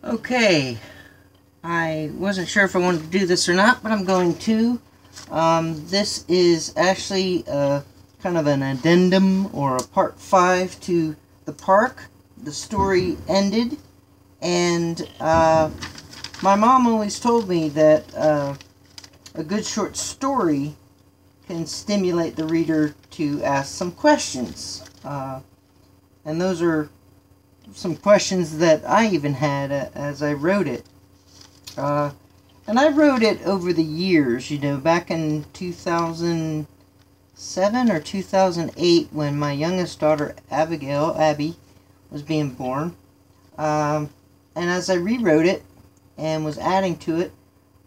Okay, I wasn't sure if I wanted to do this or not, but I'm going to. This is actually kind of an addendum or a part 5 to the park. The story ended, and my mom always told me that a good short story can stimulate the reader to ask some questions. And those are some questions that I even had as I wrote it. And I wrote it over the years, you know, back in 2007 or 2008 when my youngest daughter, Abby, was being born. And as I rewrote it and was adding to it,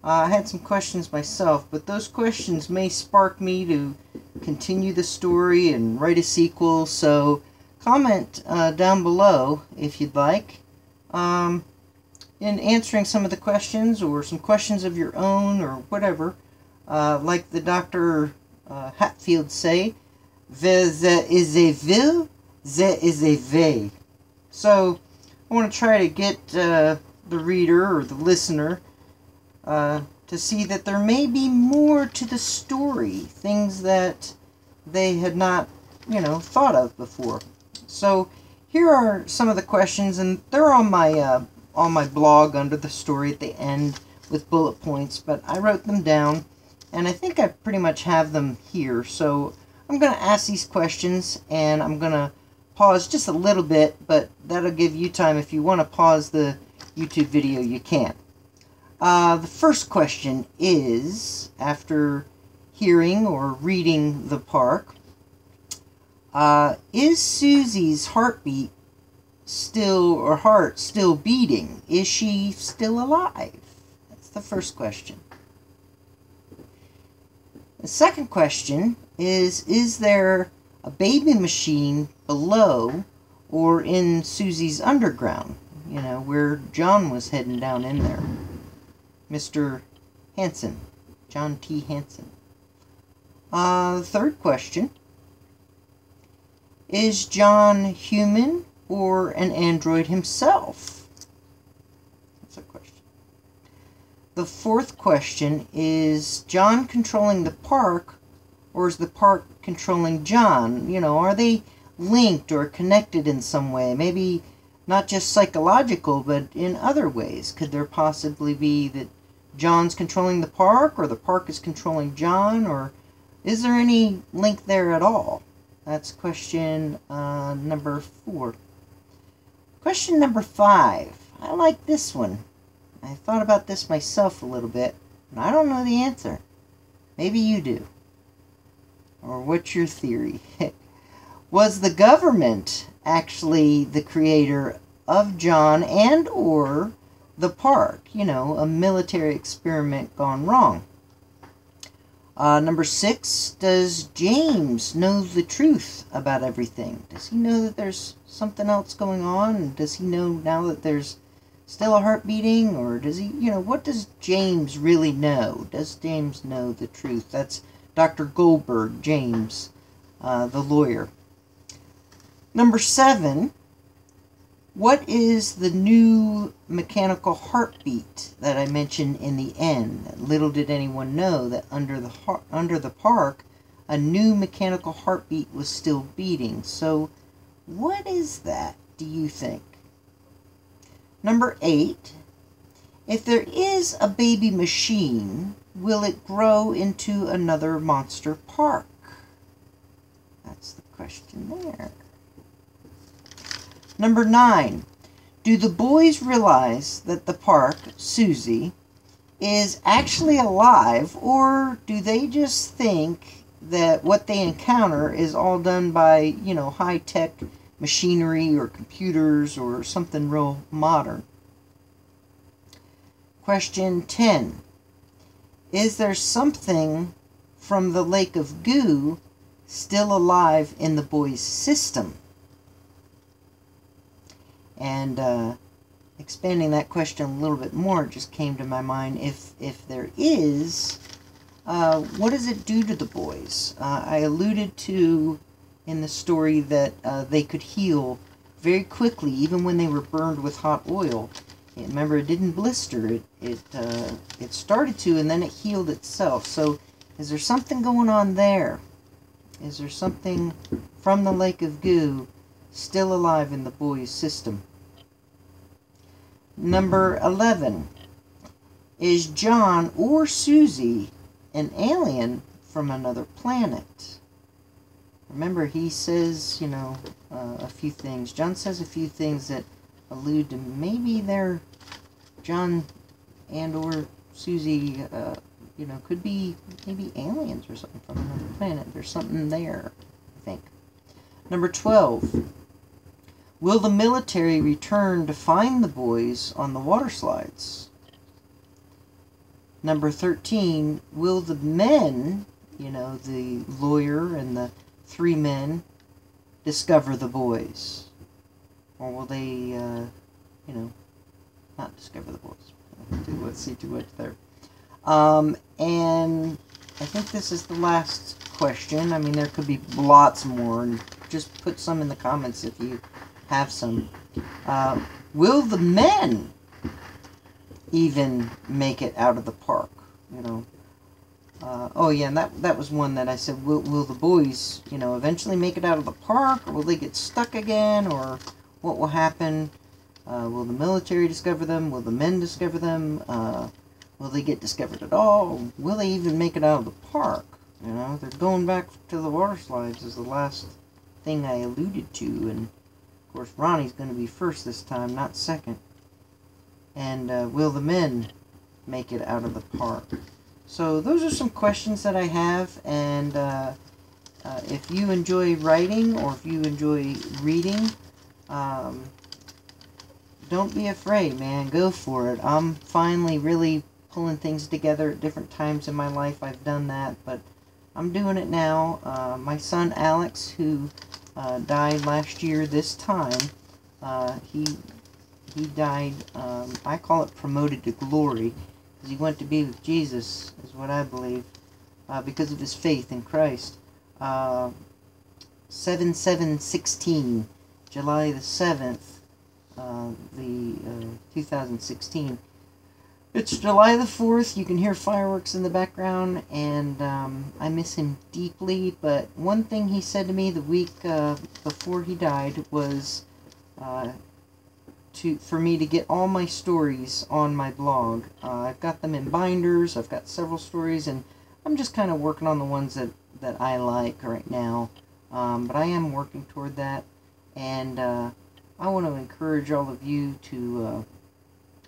I had some questions myself, but those questions may spark me to continue the story and write a sequel, so comment down below if you'd like in answering some of the questions, or some questions of your own, or whatever. Like the Dr. Hatfield say, there is a will, there is a way. So I want to try to get the reader or the listener to see that there may be more to the story, things that they had not, thought of before. So here are some of the questions, and they're on my blog under the story at the end with bullet points, but I wrote them down, and I think I pretty much have them here. So I'm going to ask these questions, and I'm going to pause just a little bit, but that'll give you time. If you want to pause the YouTube video, you can. The first question is, after hearing or reading the park, is Susie's heartbeat heart still beating? Is she still alive? That's the first question. The second question is there a baby machine below or in Susie's underground? Where John was heading down in there. Mr. Hansen. John T. Hansen. Third question. Is John human or an android himself? That's a question. The fourth question is John controlling the park, or is the park controlling John? Are they linked or connected in some way? Maybe not just psychological, but in other ways. Could there possibly be that John's controlling the park, or the park is controlling John, or is there any link there at all? That's question number 4. Question number 5. I like this one. I thought about this myself a little bit, and I don't know the answer. Maybe you do. Or what's your theory? Was the government actually the creator of John and or the park? A military experiment gone wrong. Number 6, does James know the truth about everything? Does he know that there's something else going on? And does he know now that there's still a heart beating? Or does he, what does James really know? Does James know the truth? That's Dr. Goldberg, James, the lawyer. Number 7, what is the new mechanical heartbeat that I mentioned in the end? Little did anyone know that under the park, a new mechanical heartbeat was still beating. So what is that, do you think? Number 8, if there is a baby machine, will it grow into another monster park? That's the question there. Number 9, do the boys realize that the park, Susie, is actually alive, or do they just think that what they encounter is all done by, high-tech machinery or computers or something real modern? Question 10, is there something from the lake of goo still alive in the boys' system? And expanding that question a little bit more, it just came to my mind, if there is, what does it do to the boys? I alluded to in the story that they could heal very quickly, even when they were burned with hot oil. Remember, it didn't blister. It started to, and then it healed itself. So, is there something going on there? Is there something from the lake of goo still alive in the boy's system? Number 11. Is John or Susie an alien from another planet? Remember, he says, a few things. John says a few things that allude to maybe they're John and or Susie, could be maybe aliens or something from another planet. There's something there, I think. Number 12. Will the military return to find the boys on the water slides? Number 13. Will the men, the lawyer and the 3 men, discover the boys? Or will they, not discover the boys? Let's see too much there. And I think this is the last question. I mean, there could be lots more, and just put some in the comments if you have some. Will the men even make it out of the park? Oh yeah, and that was one that I said, will the boys, eventually make it out of the park, or will they get stuck again, or what will happen? Will the military discover them? Will the men discover them? Will they get discovered at all? Will they even make it out of the park? They're going back to the water slides is the last thing I alluded to, and of course Ronnie's going to be first this time, not second. And will the men make it out of the park? So those are some questions that I have, and if you enjoy writing or if you enjoy reading, don't be afraid, man. Go for it. I'm finally really pulling things together at different times in my life. I've done that, but I'm doing it now. My son Alex, who died last year this time, he died, I call it promoted to glory, because he went to be with Jesus, is what I believe, because of his faith in Christ. 7/7/16, July the 7th, 2016. It's July the 4th. You can hear fireworks in the background, and I miss him deeply. But one thing he said to me the week before he died was for me to get all my stories on my blog. I've got them in binders. I've got several stories, and I'm just kind of working on the ones that I like right now. But I am working toward that, and I want to encourage all of you to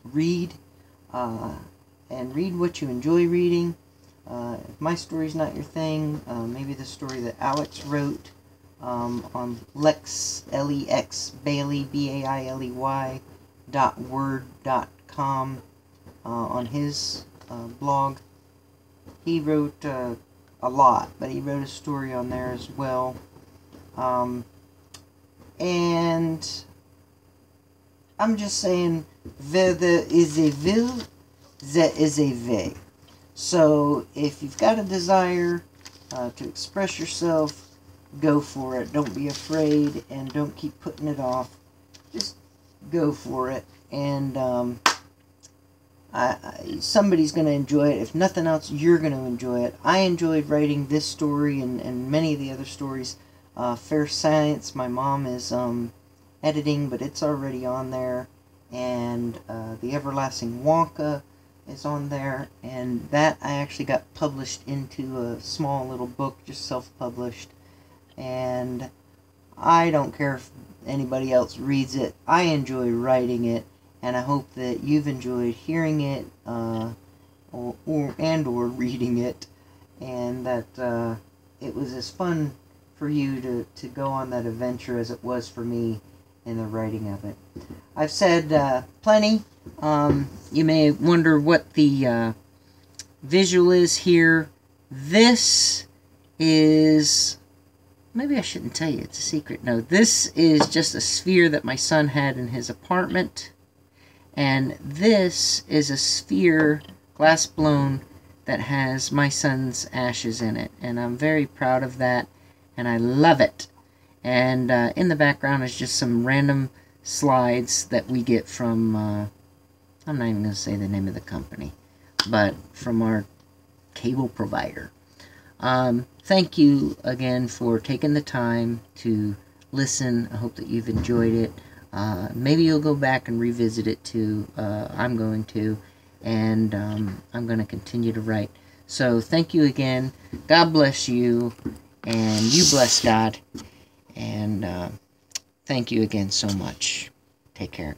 read, and read what you enjoy reading. If my story's not your thing, maybe the story that Alex wrote on Lex, L-E-X, Bailey, B-A-I-L-E-Y, .word.com, on his blog. He wrote a lot, but he wrote a story on there as well. And I'm just saying, there is a will, there is a way. So if you've got a desire to express yourself, go for it. Don't be afraid, and don't keep putting it off. Just go for it, and somebody's going to enjoy it. If nothing else, you're going to enjoy it. I enjoyed writing this story and many of the other stories. Fair Science, my mom is editing, but it's already on there. And The Everlasting Wonka is on there, and that I actually got published into a small little book, just self-published. And I don't care if anybody else reads it. I enjoy writing it, and I hope that you've enjoyed hearing it or reading it, and that it was as fun for you to go on that adventure as it was for me in the writing of it. I've said plenty. You may wonder what the visual is here. This is... Maybe I shouldn't tell you, it's a secret. No, this is just a sphere that my son had in his apartment. And this is a sphere, glass blown, that has my son's ashes in it. And I'm very proud of that, and I love it. And in the background is just some random slides that we get from I'm not even going to say the name of the company, but from our cable provider. Thank you again for taking the time to listen. I hope that you've enjoyed it. Maybe you'll go back and revisit it too. I'm going to, and I'm going to continue to write. So thank you again. God bless you, and you bless God. And thank you again so much. Take care.